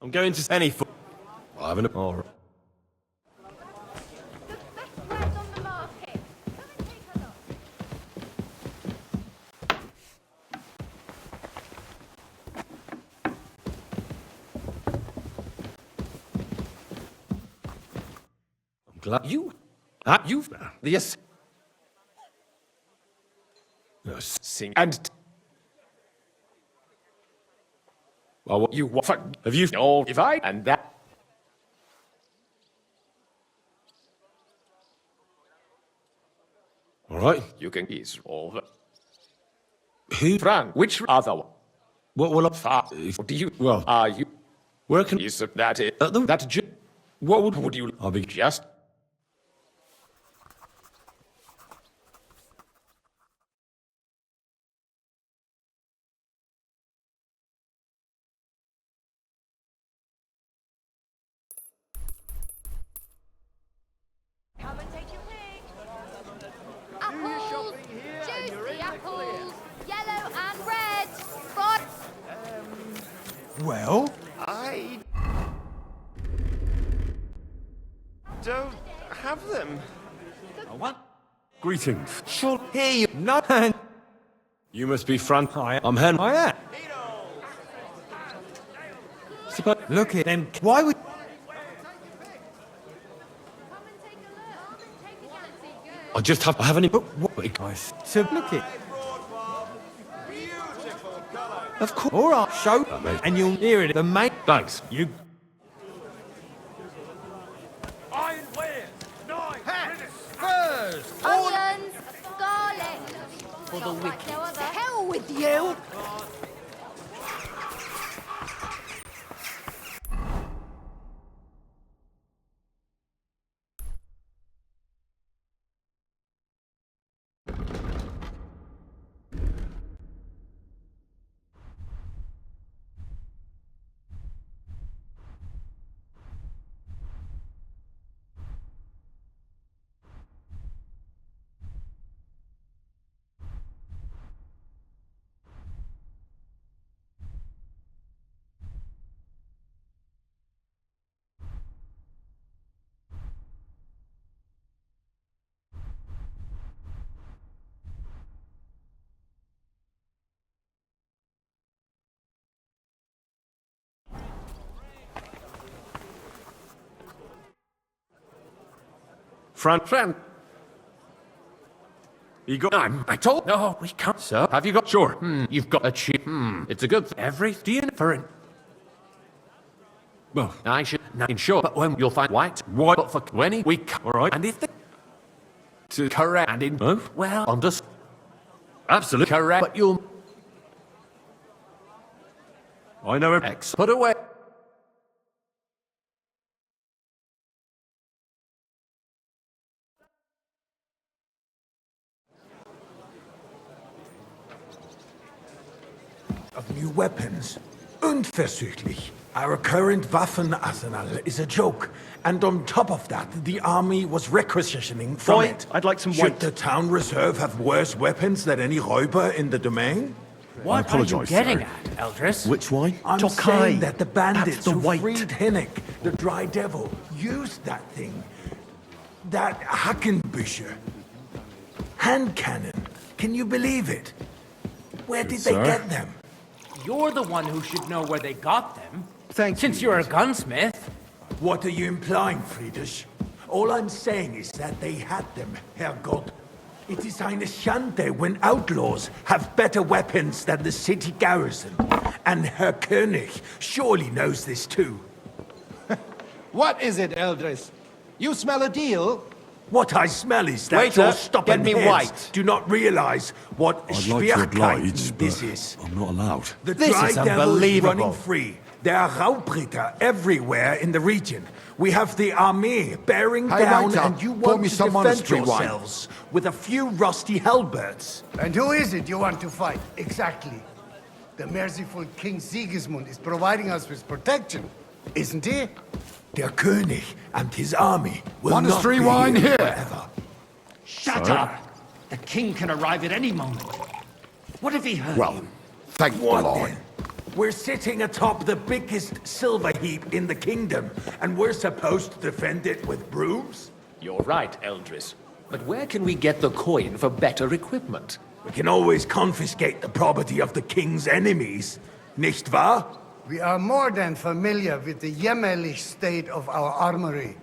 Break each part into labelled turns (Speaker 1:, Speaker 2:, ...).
Speaker 1: I'm going to any foot. I haven't. All right. I'm glad you've yes. Sing and. Well, what you have you all if I and that. All right, you can ease all. Who? Frank, which other one? What will I? Do you? Well, are you? Where can you sit that? That. What would you? I'll be just.
Speaker 2: Come and take your pick. Apples, juicy apples, yellow and red. Right.
Speaker 3: Well?
Speaker 4: I don't have them.
Speaker 1: What? Greetings.
Speaker 3: Sure, hear you. No.
Speaker 1: You must be Fran. I'm Hen.
Speaker 3: I am. Look at them. Why would...
Speaker 1: I just have. I haven't.
Speaker 3: But what, guys? So look it. Of course. All right, show. And you'll hear it. The mate.
Speaker 1: Thanks.
Speaker 3: You.
Speaker 5: Ironware, 9 minutes.
Speaker 3: Furs.
Speaker 2: Onions, garlic.
Speaker 6: For the WIKI.
Speaker 2: No other.
Speaker 6: Hell with you!
Speaker 1: Fran. You got.
Speaker 5: I told. No, we can't, sir.
Speaker 1: Have you got? Sure.
Speaker 5: You've got a chip. It's a good thing. Every dinner for it.
Speaker 1: Well,
Speaker 5: I should not ensure, but when you'll find white, but for 20 we
Speaker 1: all right.
Speaker 5: and if the
Speaker 1: To
Speaker 5: correct and in well understood.
Speaker 1: absolutely.
Speaker 5: Correct, but you'll
Speaker 1: I know it.
Speaker 5: X put away.
Speaker 3: Of new weapons. Unverzüglich. Our current Waffenarsenal is a joke. And on top of that, the army was requisitioning from
Speaker 4: White.
Speaker 3: it.
Speaker 4: I'd like some
Speaker 3: Should
Speaker 4: white.
Speaker 3: the town reserve have worse weapons than any Räuber in the domain?
Speaker 6: What are you getting at, Eldris?
Speaker 4: Which wine?
Speaker 3: I'm
Speaker 4: Tokai.
Speaker 3: saying that the bandits
Speaker 4: That's the
Speaker 3: who
Speaker 4: white.
Speaker 3: freed Hinnick, the Dry Devil, used that thing. That Hackenbücher. Hand cannon. Can you believe it? Where did they
Speaker 1: sir.
Speaker 3: get them?
Speaker 6: You're the one who should know where they got them.
Speaker 3: Thank
Speaker 6: Since
Speaker 3: you.
Speaker 6: you're a gunsmith.
Speaker 3: What are you implying, Friedrich? All I'm saying is that they had them, Herrgott. It is eine Schande when outlaws have better weapons than the city garrison. And Herr König surely knows this too.
Speaker 7: What is it, Eldris? You smell a deal?
Speaker 3: What I smell is that
Speaker 4: Waiter,
Speaker 3: your stubborn
Speaker 4: get me
Speaker 3: heads
Speaker 4: white.
Speaker 3: do not realize what
Speaker 1: I'd like to oblige,
Speaker 3: this
Speaker 1: but
Speaker 3: is.
Speaker 1: I'm not allowed.
Speaker 3: The
Speaker 4: This
Speaker 3: Dry
Speaker 4: is
Speaker 3: Devil
Speaker 4: unbelievable.
Speaker 3: running free. There are Raubritter everywhere in the region. We have the army bearing
Speaker 7: Hey,
Speaker 3: down,
Speaker 7: waiter,
Speaker 3: and you
Speaker 7: pour
Speaker 3: want
Speaker 7: me
Speaker 3: to
Speaker 7: some
Speaker 3: defend
Speaker 7: monastery wine.
Speaker 3: yourselves with a few rusty halberds.
Speaker 8: And who is it you want to fight, exactly? The merciful King Sigismund is providing us with protection, isn't he?
Speaker 3: Der König and his army will
Speaker 7: Monastery
Speaker 3: not be
Speaker 7: wine here.
Speaker 3: forever.
Speaker 6: Shut up! The king can arrive at any moment. What have he heard?
Speaker 7: Well, thank the
Speaker 3: What
Speaker 7: Lord.
Speaker 3: then? We're sitting atop the biggest silver heap in the kingdom, and we're supposed to defend it with brooms?
Speaker 1: You're right, Eldris. But where can we get the coin for better equipment?
Speaker 3: We can always confiscate the property of the king's enemies, nicht wahr?
Speaker 8: We are more than familiar with the jämmerlich state of our armory,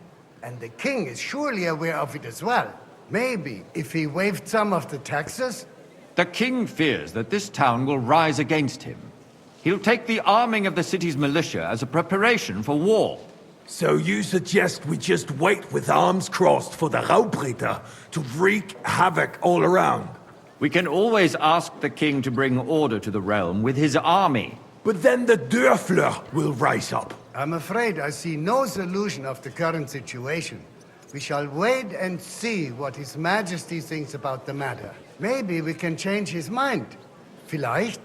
Speaker 8: and the king is surely aware of it as well. Maybe if he waived some of the taxes?
Speaker 9: The king fears that this town will rise against him. He'll take the arming of the city's militia as a preparation for war.
Speaker 3: So you suggest we just wait with arms crossed for the Raubritter to wreak havoc all around?
Speaker 9: We can always ask the king to bring order to the realm with his army.
Speaker 3: But then the Dörfler will rise up.
Speaker 8: I'm afraid I see no solution of the current situation. We shall wait and see what His Majesty thinks about the matter. Maybe we can change his mind. Vielleicht?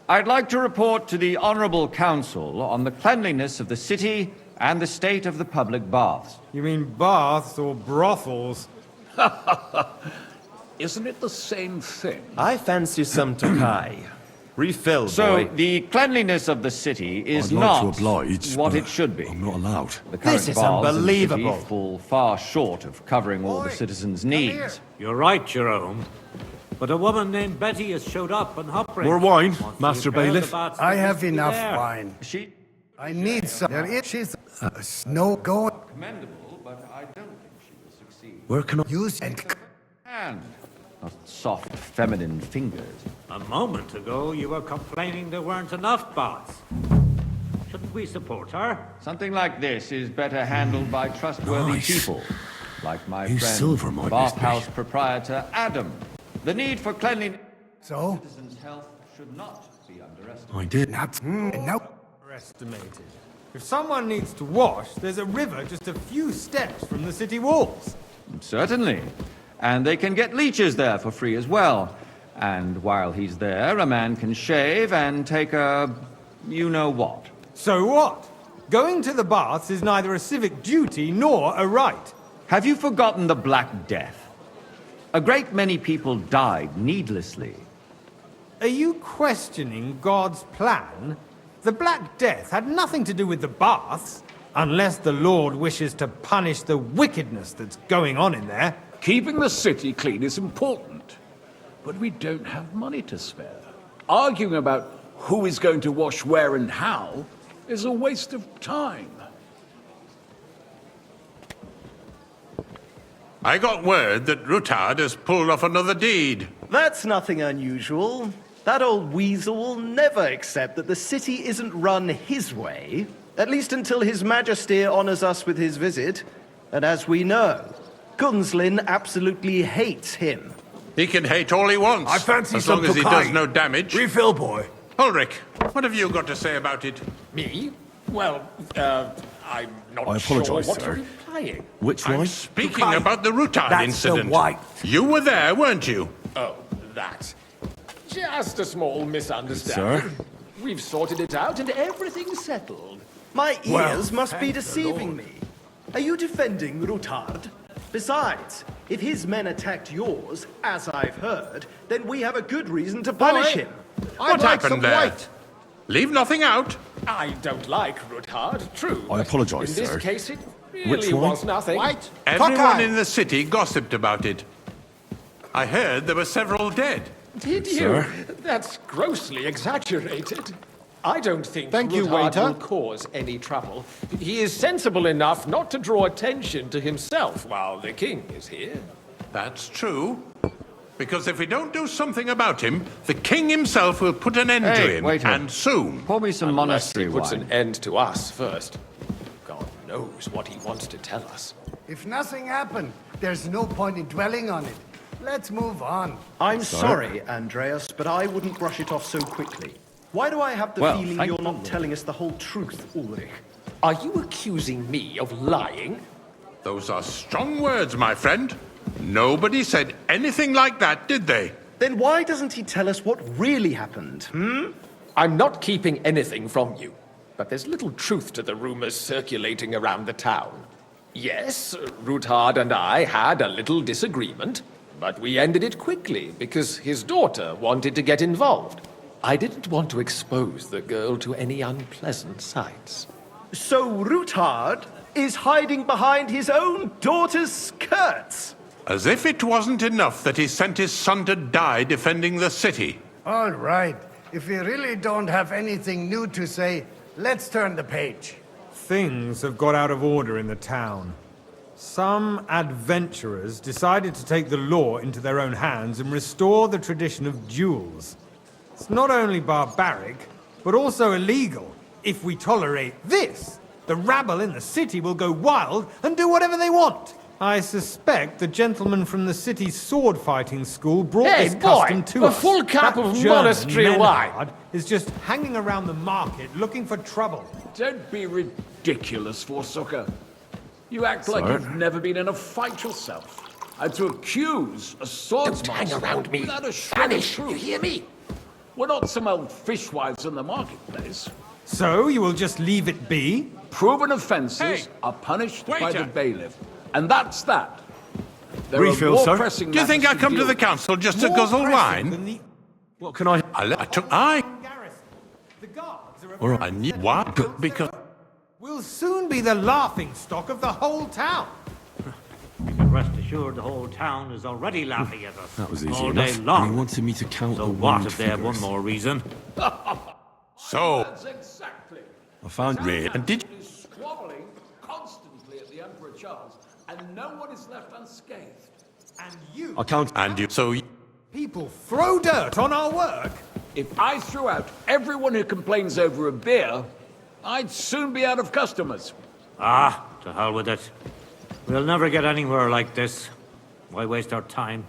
Speaker 9: I'd like to report to the Honorable Council on the cleanliness of the city and the state of the public baths.
Speaker 10: You mean baths or brothels?
Speaker 5: Isn't it the same thing?
Speaker 4: I fancy some Tokai. Refill,
Speaker 9: So,
Speaker 4: boy.
Speaker 9: the cleanliness of the city is
Speaker 11: I'd like
Speaker 9: not
Speaker 11: to oblige,
Speaker 9: what
Speaker 11: but
Speaker 9: it should be.
Speaker 11: I'm not allowed.
Speaker 9: The current
Speaker 4: This is
Speaker 9: baths in the city
Speaker 4: unbelievable.
Speaker 9: fall far short of covering all the citizens' needs.
Speaker 6: You're right, Jerome. But a woman named Betty has showed up and Hopper.
Speaker 11: More wine, Master Bailiff?
Speaker 8: I have enough wine.
Speaker 9: She
Speaker 8: I need some. There is she's no going.
Speaker 9: commendable, but I don't think she will succeed.
Speaker 11: Where can I...
Speaker 8: Use and
Speaker 9: And not soft feminine fingers.
Speaker 6: A moment ago, you were complaining there weren't enough baths. Shouldn't we support her?
Speaker 9: Something like this is better handled by trustworthy
Speaker 11: Nice.
Speaker 9: people, like my
Speaker 11: Use
Speaker 9: friend,
Speaker 11: silver, might
Speaker 9: bathhouse
Speaker 11: be.
Speaker 9: proprietor Adam. The need for cleanliness
Speaker 8: so
Speaker 9: citizens' health should not be underestimated.
Speaker 11: I did.
Speaker 8: not no.
Speaker 10: Estimated. If someone needs to wash, there's a river just a few steps from the city walls.
Speaker 9: Certainly. And they can get leeches there for free as well. And while he's there, a man can shave and take a... you-know-what.
Speaker 10: So what? Going to the baths is neither a civic duty nor a right.
Speaker 9: Have you forgotten the Black Death? A great many people died needlessly.
Speaker 10: Are you questioning God's plan? The Black Death had nothing to do with the baths, unless the Lord wishes to punish the wickedness that's going on in there.
Speaker 5: Keeping the city clean is important, but we don't have money to spare. Arguing about who is going to wash where and how is a waste of time.
Speaker 12: I got word that Rutard has pulled off another deed.
Speaker 4: That's nothing unusual. That old weasel will never accept that the city isn't run his way, at least until His Majesty honors us with his visit. And as we know, Gunslin absolutely hates him.
Speaker 12: He can hate all he wants,
Speaker 3: I fancy
Speaker 12: as
Speaker 3: some
Speaker 12: long as he
Speaker 3: Tokai.
Speaker 12: does no damage.
Speaker 3: Refill, boy.
Speaker 12: Ulrich, what have you got to say about it?
Speaker 1: Me? Well, I'm not
Speaker 11: I
Speaker 1: sure
Speaker 11: apologise,
Speaker 1: what
Speaker 11: sir.
Speaker 1: you're implying.
Speaker 11: Which
Speaker 12: I'm
Speaker 11: one?
Speaker 12: speaking
Speaker 3: Tokai.
Speaker 12: about the Rutard
Speaker 3: That's
Speaker 12: incident.
Speaker 3: the white.
Speaker 12: You were there, weren't you?
Speaker 1: Oh, that. Just a small misunderstanding.
Speaker 11: Sir?
Speaker 1: We've sorted it out and everything's settled.
Speaker 4: My ears
Speaker 3: Well,
Speaker 4: must be
Speaker 3: thank the
Speaker 4: deceiving
Speaker 3: Lord.
Speaker 4: me. Are you defending Rutard? Besides, if his men attacked yours, as I've heard, then we have a good reason to punish him.
Speaker 12: What happened there? Leave nothing out.
Speaker 1: I don't like Rutard, true.
Speaker 11: I
Speaker 1: but
Speaker 11: apologise,
Speaker 1: In this
Speaker 11: sir.
Speaker 1: case, it
Speaker 11: Which
Speaker 1: really
Speaker 11: one?
Speaker 1: was nothing.
Speaker 12: Everyone in the city gossiped about it. I heard there were several dead.
Speaker 1: Did you?
Speaker 11: Sir?
Speaker 1: That's grossly exaggerated. I don't think
Speaker 7: Thank you,
Speaker 1: Rutard
Speaker 7: waiter.
Speaker 1: will cause any trouble. He is sensible enough not to draw attention to himself while the king is here.
Speaker 12: That's true. Because if we don't do something about him, the king himself will put an end to
Speaker 9: Hey,
Speaker 12: him,
Speaker 9: waiter.
Speaker 12: and soon.
Speaker 9: Pour me some
Speaker 1: Unless
Speaker 9: monastery
Speaker 1: he puts
Speaker 9: wine.
Speaker 1: an end to us first. God knows what he wants to tell us.
Speaker 8: If nothing happened, there's no point in dwelling on it. Let's move on.
Speaker 4: I'm sorry, Andreas, but I wouldn't brush it off so quickly. Why do I have the
Speaker 9: Well,
Speaker 4: feeling
Speaker 9: thank
Speaker 4: you're
Speaker 9: the
Speaker 4: not
Speaker 9: Lord.
Speaker 4: telling us the whole truth, Ulrich?
Speaker 1: Are you accusing me of lying?
Speaker 12: Those are strong words, my friend. Nobody said anything like that, did they?
Speaker 4: Then why doesn't he tell us what really happened?
Speaker 1: I'm not keeping anything from you, but there's little truth to the rumors circulating around the town. Yes, Rutard and I had a little disagreement, but we ended it quickly because his daughter wanted to get involved. I didn't want to expose the girl to any unpleasant sights.
Speaker 4: So Ruthard is hiding behind his own daughter's skirts.
Speaker 12: As if it wasn't enough that he sent his son to die defending the city.
Speaker 8: All right. If we really don't have anything new to say, let's turn the page.
Speaker 10: Things have got out of order in the town. Some adventurers decided to take the law into their own hands and restore the tradition of duels. It's not only barbaric, but also illegal. If we tolerate this, the rabble in the city will go wild and do whatever they want. I suspect the gentleman from the city's sword-fighting school brought this custom to us.
Speaker 1: A full cup
Speaker 10: That
Speaker 1: of
Speaker 10: German
Speaker 1: monastery wine.
Speaker 10: Menhard is just hanging around the market looking for trouble.
Speaker 5: Don't be ridiculous, Forsucker. You act like you've never been in a fight yourself. And to accuse a swordsman
Speaker 1: Don't hang around me.
Speaker 5: without a shred of
Speaker 1: Vanish,
Speaker 5: truth.
Speaker 1: you hear me?
Speaker 5: We're not some old fishwives in the marketplace.
Speaker 10: So you will just leave it be?
Speaker 5: Proven offences are punished by the bailiff. And that's that. There
Speaker 7: Refill,
Speaker 5: are more
Speaker 7: sir.
Speaker 5: pressing
Speaker 12: Do you think I
Speaker 5: matters
Speaker 12: come to
Speaker 5: deal
Speaker 12: the
Speaker 5: with.
Speaker 12: council just to
Speaker 10: More
Speaker 12: guzzle
Speaker 10: pressing
Speaker 12: wine?
Speaker 10: than the
Speaker 7: What can I...
Speaker 12: I took... I...
Speaker 10: garrison. The guards are
Speaker 7: All right.
Speaker 12: I knew... What? Because...
Speaker 10: will soon be the laughing stock of the whole town.
Speaker 6: You can rest assured the whole town is already laughing at us.
Speaker 11: That was easy
Speaker 6: all
Speaker 11: enough.
Speaker 6: day
Speaker 11: And
Speaker 6: long.
Speaker 11: he wanted me to count
Speaker 6: So
Speaker 11: the
Speaker 6: what
Speaker 11: winged
Speaker 6: if they have one
Speaker 11: figures.
Speaker 6: more reason?
Speaker 12: So...
Speaker 5: That's exactly.
Speaker 11: I found
Speaker 12: Really? And did...
Speaker 5: Is squabbling constantly at the Emperor Charles, and no one is left unscathed.
Speaker 10: And you
Speaker 11: I count...
Speaker 12: And you... So...
Speaker 10: people throw dirt on our work?
Speaker 5: If I threw out everyone who complains over a beer, I'd soon be out of customers.
Speaker 6: Ah, to hell with it. We'll never get anywhere like this. Why waste our time?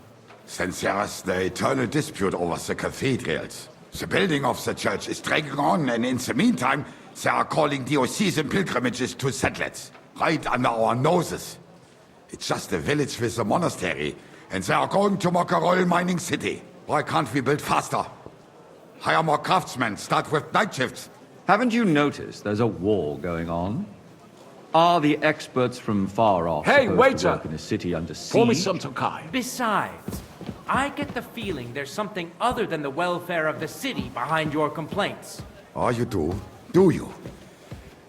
Speaker 13: Since there's the eternal dispute over the cathedrals, the building of the church is dragging on, and in the meantime, they are calling diocesan pilgrimages to settlers, right under our noses. It's just a village with a monastery, and they are going to make a royal mining city. Why can't we build faster? Hire more craftsmen, start with night shifts.
Speaker 9: Haven't you noticed there's a war going on? Are the experts from far off
Speaker 5: Hey,
Speaker 9: supposed
Speaker 5: waiter!
Speaker 9: to work in a city under siege?
Speaker 5: Pour me some Tokai.
Speaker 14: Besides, I get the feeling there's something other than the welfare of the city behind your complaints.
Speaker 13: Oh, you do? Do you?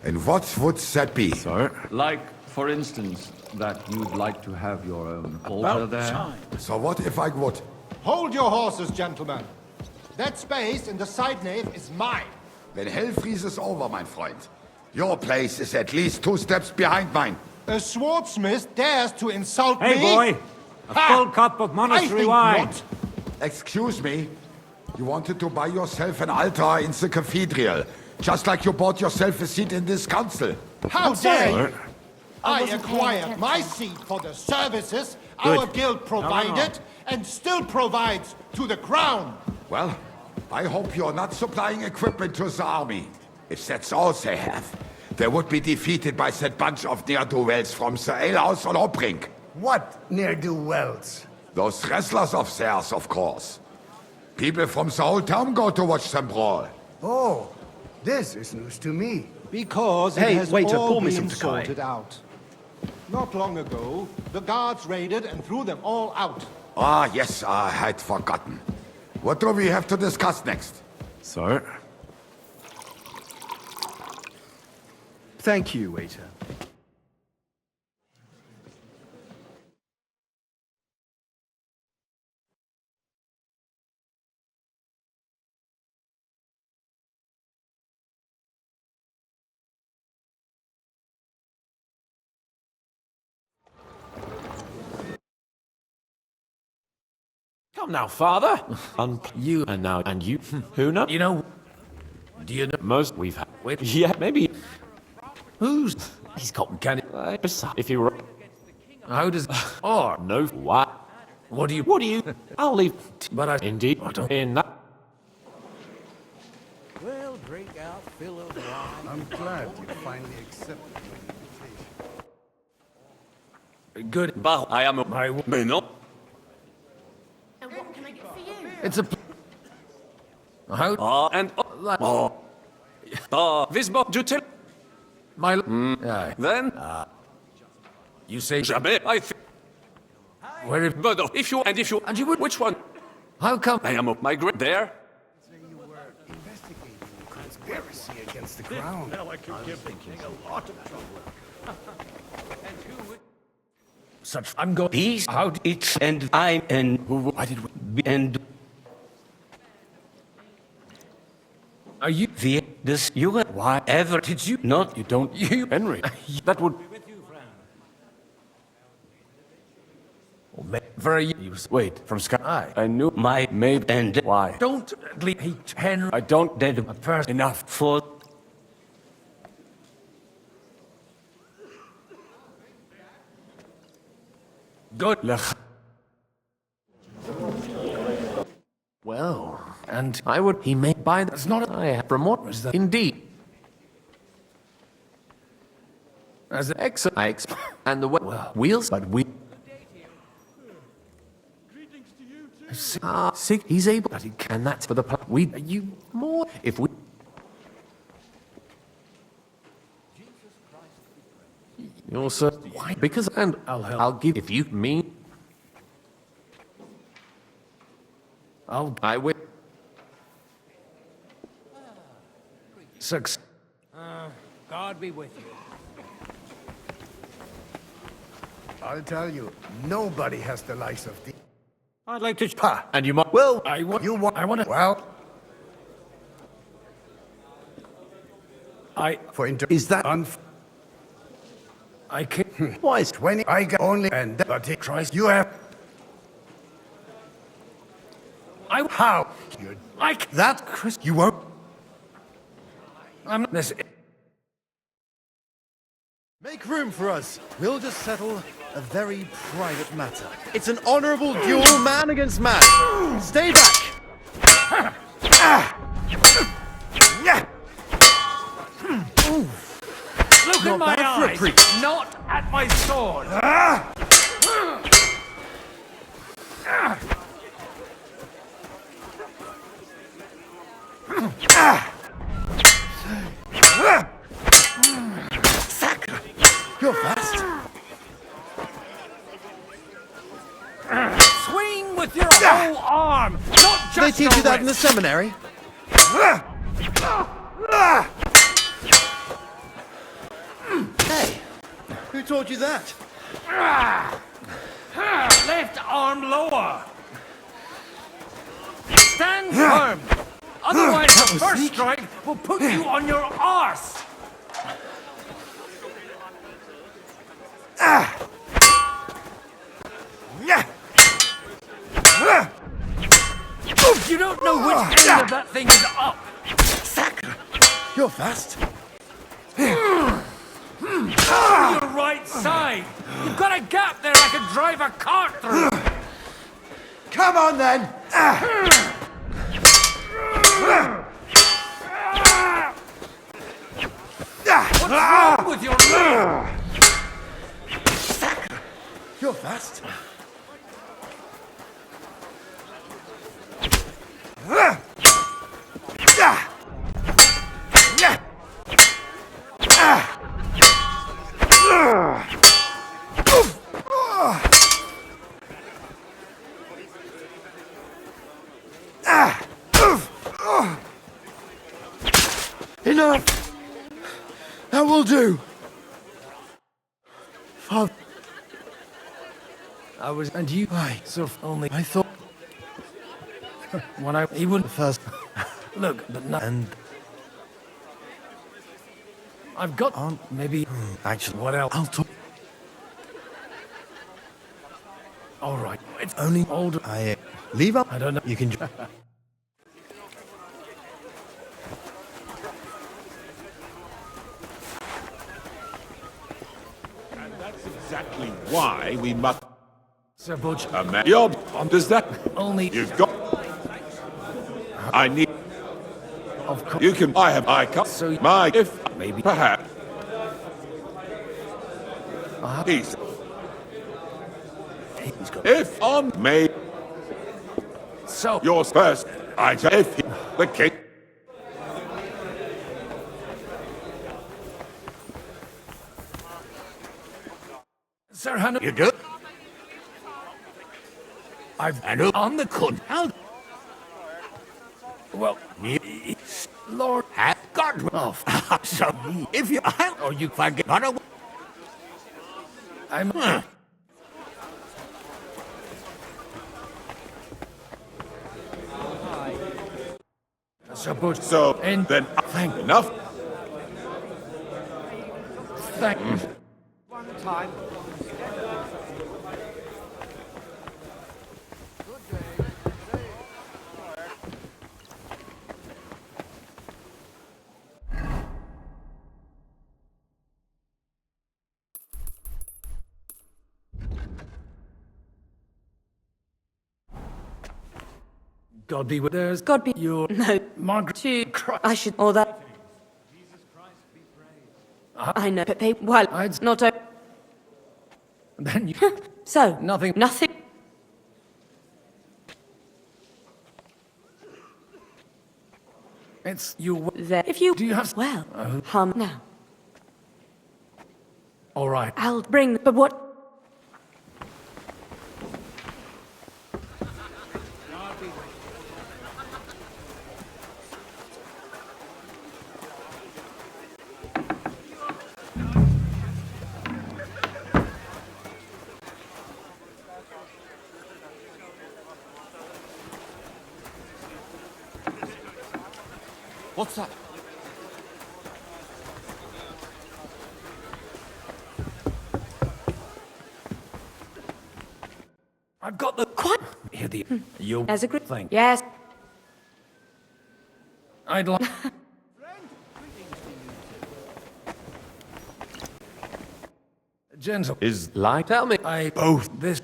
Speaker 13: And what would that be?
Speaker 11: Sir?
Speaker 9: Like, for instance, that you'd like to have your own altar
Speaker 5: About
Speaker 9: there?
Speaker 5: time.
Speaker 13: So what if I would?
Speaker 7: Hold your horses, gentlemen. That space in the side nave is mine.
Speaker 13: When hell freezes over, my friend, your place is at least 2 steps behind mine.
Speaker 7: A swordsmith dares to insult
Speaker 6: Hey,
Speaker 7: me?
Speaker 6: boy! A
Speaker 7: Ha!
Speaker 6: full cup of
Speaker 7: I
Speaker 6: monastery
Speaker 7: think
Speaker 6: wine.
Speaker 7: not.
Speaker 13: Excuse me? You wanted to buy yourself an altar in the cathedral, just like you bought yourself a seat in this council.
Speaker 7: How dare you?
Speaker 11: Sir?
Speaker 7: I
Speaker 2: wasn't paying
Speaker 7: acquired
Speaker 2: attention.
Speaker 7: my seat for the services
Speaker 6: Good.
Speaker 7: our guild provided and still provides to the crown.
Speaker 13: Well, I hope you're not supplying equipment to the army. If that's all they have, they would be defeated by that bunch of ne'er-do-wells from the alehouse on Hopbrink.
Speaker 8: What ne'er-do-wells?
Speaker 13: Those wrestlers of theirs, of course. People from the whole town go to watch them brawl.
Speaker 8: Oh, this is news to me.
Speaker 7: Because
Speaker 4: Hey,
Speaker 7: it has
Speaker 4: waiter,
Speaker 7: all
Speaker 4: pour me
Speaker 7: been
Speaker 4: some Tokai.
Speaker 7: sorted out. Not long ago, the guards raided and threw them all out.
Speaker 13: Ah, yes, I had forgotten. What do we have to discuss next?
Speaker 11: Sir?
Speaker 4: Thank you, waiter.
Speaker 1: Come now, father. You and now and you. Who knows? You know. Do you know most we've had? Yeah, maybe. Who's? He's got can if you were. How does? Or no? What? What do you? What do you? I'll leave. But I indeed. I don't. In that.
Speaker 8: Well, drink out, fill of wine. I'm glad you finally accepted my invitation.
Speaker 1: Good. But I am my woman.
Speaker 2: And what can I get for you?
Speaker 1: It's a. How? And. This book do tell. My. Then. You say jamais. I think. Where if you would, which one? How come I am up my grade there?
Speaker 8: democracy against the crown.
Speaker 5: Now I can give the king a lot of trouble.
Speaker 15: Such I'm going peace out it's and I and who I did and are you the this you why ever did you not you don't you Henry that would very wait from sky I knew my maid and why don't hate Henry I don't dead a person enough for good luck. Well, and I would he may buy that's not I have promote was that indeed as an excellent I and the wheels but we sick he's able that he can that's for the we you more if we you'll sir why because and I'll give if you mean I will success
Speaker 14: God be with you.
Speaker 8: I'll tell you, nobody has the likes of the...
Speaker 10: I'd like to...
Speaker 15: and you might
Speaker 8: Well,
Speaker 10: I want...
Speaker 8: you want...
Speaker 10: I want to...
Speaker 8: Well... For is that
Speaker 10: I can't...
Speaker 8: Why is 20? I got only... And... But he tries... You have... How? You're...
Speaker 10: Like...
Speaker 8: That, Chris... You won't...
Speaker 10: I'm... This...
Speaker 16: Make room for us. We'll just settle a very private matter. It's an honorable duel, man against man. Stay back!
Speaker 10: Look at my eyes, not at my sword.
Speaker 16: You're fast.
Speaker 10: Swing with your whole arm, not just
Speaker 16: They teach you that in the
Speaker 10: wrist.
Speaker 16: seminary? Hey, who taught you that?
Speaker 10: Left arm lower. Stand firm. Otherwise, the first strike will put you on your arse. You don't know which end of that thing is up.
Speaker 16: You're fast.
Speaker 10: On your right side. You've got a gap there I could drive a cart through.
Speaker 16: Come on then!
Speaker 10: What's wrong with your leg?
Speaker 16: You're fast. Enough! That will do. Father.
Speaker 10: I was, and you, so only,
Speaker 16: I thought...
Speaker 10: when he wouldn't first, look, but not, and I've got, maybe,
Speaker 16: Actually,
Speaker 10: what else?
Speaker 16: I'll talk...
Speaker 10: All right, it's only older.
Speaker 16: I leave up.
Speaker 10: I don't know.
Speaker 16: You can...
Speaker 12: And that's exactly why we must...
Speaker 10: Sir Butch,
Speaker 12: does that...
Speaker 10: only,
Speaker 12: You've got... I need...
Speaker 10: of course,
Speaker 12: You can... I have... I can't...
Speaker 10: So-
Speaker 12: My... If...
Speaker 10: maybe,
Speaker 12: Perhaps... He's...
Speaker 10: he's got,
Speaker 12: If on May...
Speaker 10: so,
Speaker 12: Yours first. I tell... If he... The king...
Speaker 10: Sir Hannah,
Speaker 16: You good?
Speaker 10: I've, on the Kuttenberg. Well, Lord,
Speaker 15: Godwin. Oh, so if you or you forget, I'm. Supposed so, and then thank enough. Thank.
Speaker 3: One time.
Speaker 15: God be with there's
Speaker 17: God be
Speaker 15: your
Speaker 17: no
Speaker 15: Margaret.
Speaker 17: I should or that. I know, but they well,
Speaker 15: I'd
Speaker 17: not.
Speaker 15: Then you
Speaker 17: So
Speaker 15: nothing.
Speaker 17: nothing.
Speaker 15: It's you.
Speaker 17: There. If you
Speaker 15: Do you have
Speaker 17: well, now.
Speaker 15: All right.
Speaker 17: I'll bring. But what?
Speaker 15: What's that? I've got the
Speaker 17: Quite.
Speaker 15: Here the you
Speaker 17: As a good
Speaker 15: thing.
Speaker 17: Yes.
Speaker 15: I'd like. Gentle
Speaker 1: Is like, tell me.
Speaker 15: I both this.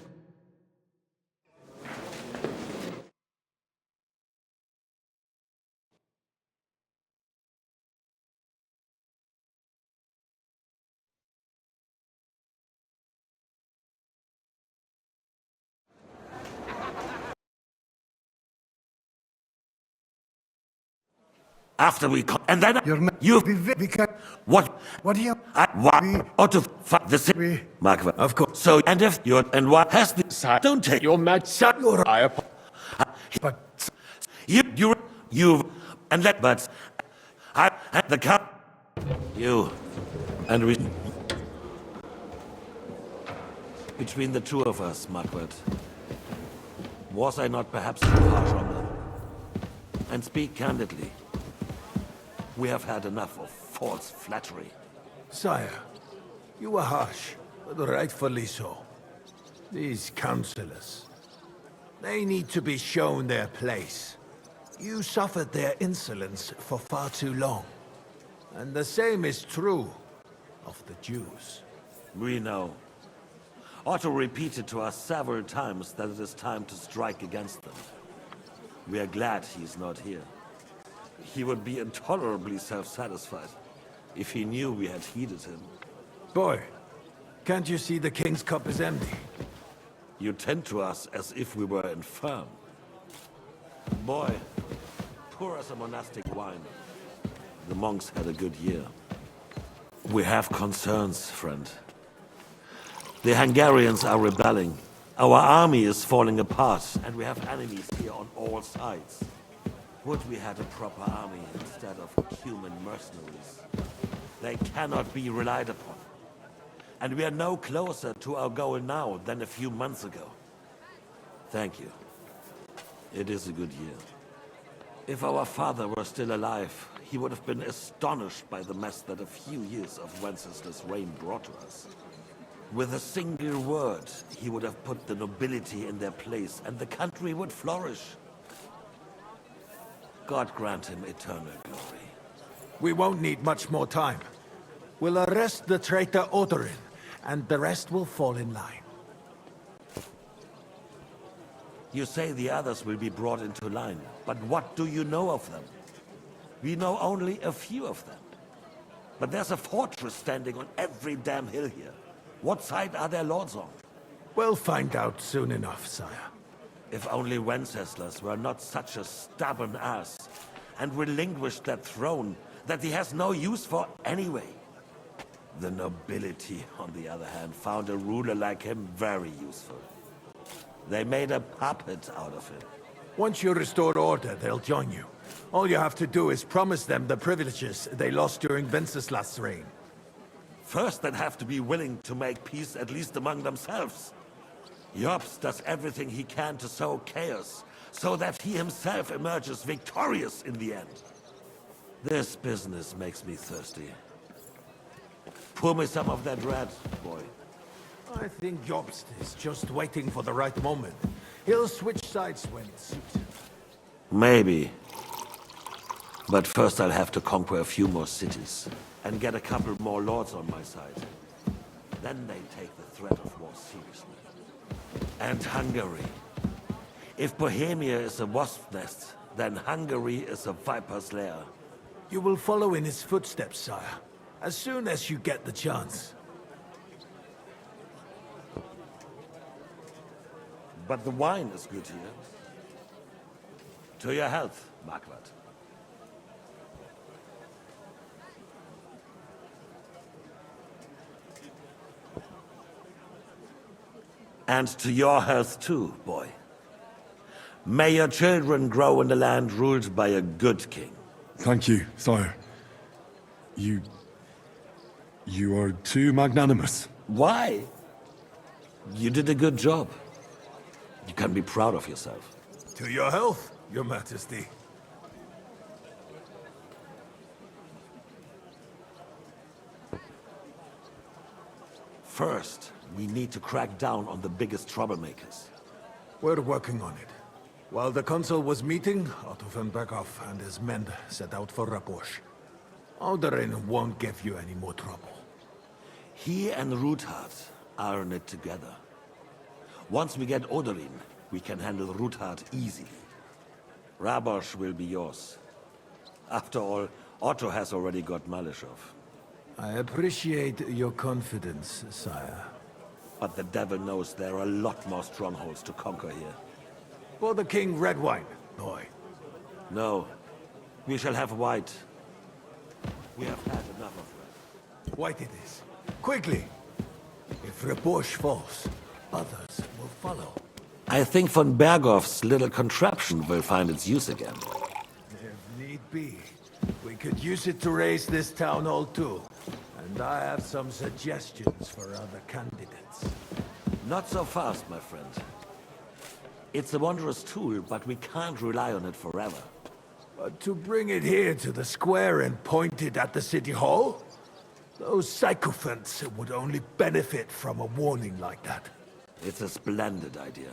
Speaker 18: After we come, and then you
Speaker 8: Because
Speaker 18: what?
Speaker 8: what do you?
Speaker 18: Out of the city, Mark. Of course. So, and if you're and what has the don't take
Speaker 1: Your Majesty.
Speaker 8: But
Speaker 18: you and let but I the cup you and we between the two of us, Margaret. Was I not perhaps too harsh on them? And speak candidly. We have had enough of false flattery.
Speaker 3: Sire, you were harsh, but rightfully so. These councillors, they need to be shown their place. You suffered their insolence for far too long. And the same is true of the Jews.
Speaker 18: We know. Otto repeated to us several times that it is time to strike against them. We are glad he's not here. He would be intolerably self-satisfied if he knew we had heeded him.
Speaker 3: Boy, can't you see the king's cup is empty?
Speaker 18: You tend to us as if we were infirm. Boy, pour us a monastic wine. The monks had a good year. We have concerns, friend. The Hungarians are rebelling. Our army is falling apart, and we have enemies here on all sides. Would we had a proper army instead of human mercenaries? They cannot be relied upon. And we are no closer to our goal now than a few months ago. Thank you. It is a good year. If our father were still alive, he would have been astonished by the mess that a few years of Wenceslas' reign brought to us. With a single word, he would have put the nobility in their place, and the country would flourish. God grant him eternal glory.
Speaker 3: We won't need much more time. We'll arrest the traitor Odorin, and the rest will fall in line.
Speaker 18: You say the others will be brought into line, but what do you know of them? We know only a few of them. But there's a fortress standing on every damn hill here. What side are their lords on?
Speaker 3: We'll find out soon enough, sire.
Speaker 18: If only Wenceslas were not such a stubborn ass, and relinquished that throne that he has no use for anyway. The nobility, on the other hand, found a ruler like him very useful. They made a puppet out of him.
Speaker 3: Once you restore order, they'll join you. All you have to do is promise them the privileges they lost during Wenceslas's reign.
Speaker 18: First, they'd have to be willing to make peace at least among themselves. Jobst does everything he can to sow chaos, so that he himself emerges victorious in the end. This business makes me thirsty. Pour me some of that red, boy.
Speaker 3: I think Jobst is just waiting for the right moment. He'll switch sides when it suits him.
Speaker 18: Maybe. But first I'll have to conquer a few more cities, and get a couple more lords on my side. Then they take the threat of war seriously. And Hungary. If Bohemia is a wasp nest, then Hungary is a viper's lair.
Speaker 3: You will follow in his footsteps, sire, as soon as you get the chance.
Speaker 18: But the wine is good here. To your health, Marquardt. And to your health too, boy. May your children grow in a land ruled by a good king.
Speaker 11: Thank you, sire. You are too magnanimous.
Speaker 18: Why? You did a good job. You can be proud of yourself.
Speaker 3: To your health, your majesty.
Speaker 18: First, we need to crack down on the biggest troublemakers.
Speaker 3: We're working on it. While the council was meeting, Otto von Berghoff and his men set out for Rabosch. Alderin won't give you any more trouble.
Speaker 18: He and Ruthard are in it together. Once we get Oderin, we can handle Ruthard easily. Rabosch will be yours. After all, Otto has already got Malishov.
Speaker 3: I appreciate your confidence, sire.
Speaker 18: But the devil knows there are a lot more strongholds to conquer here.
Speaker 3: For the king, red wine, boy.
Speaker 18: No. We shall have white. We have had enough of red.
Speaker 3: White it is. Quickly! If Rabosch falls, others will follow.
Speaker 18: I think von Berghoff's little contraption will find its use again.
Speaker 3: If need be, we could use it to raise this town hall too. And I have some suggestions for other candidates.
Speaker 18: Not so fast, my friend. It's a wondrous tool, but we can't rely on it forever.
Speaker 3: But to bring it here to the square and point it at the city hall? Those sycophants would only benefit from a warning like that.
Speaker 18: It's a splendid idea,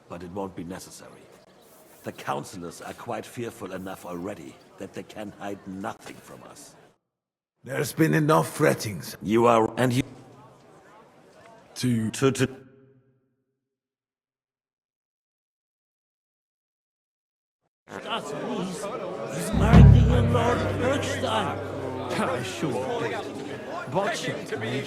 Speaker 18: but it won't be necessary. The councillors are quite fearful enough already that they can hide nothing from us.
Speaker 3: There's been enough threatings.
Speaker 18: You are... and you...
Speaker 11: To...
Speaker 19: He's married the young Lord Erkstein.
Speaker 10: I sure did. Botschek made